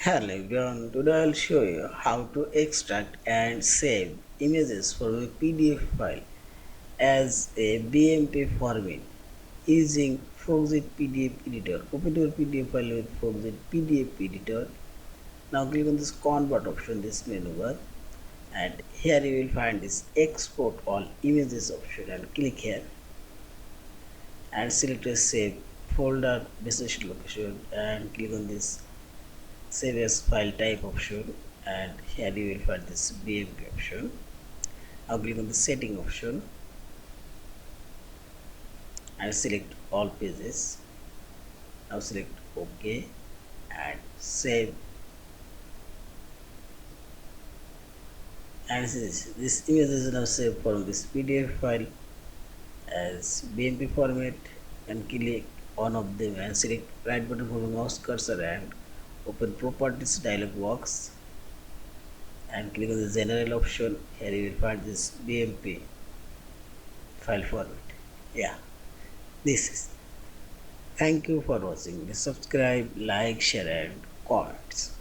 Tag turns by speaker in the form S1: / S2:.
S1: Hello everyone, today I'll show you how to extract and save images from a PDF file as a BMP format using Foxit PDF Editor. Open your PDF file with Foxit PDF Editor. Now click on this convert option, this menu bar, and here you will find this export all images option and click here and select a save folder destination location and click on this save as file type option, and here you will find this BMP option. Now click on the setting option and select all pages. Now select OK and save, and this image is now saved from this PDF file as BMP format, and click one of them and select right button for the mouse cursor and open properties dialog box and click on the general option. Here you will find this BMP file format. Yeah, this is. Thank you for watching. Subscribe, like, share and comments.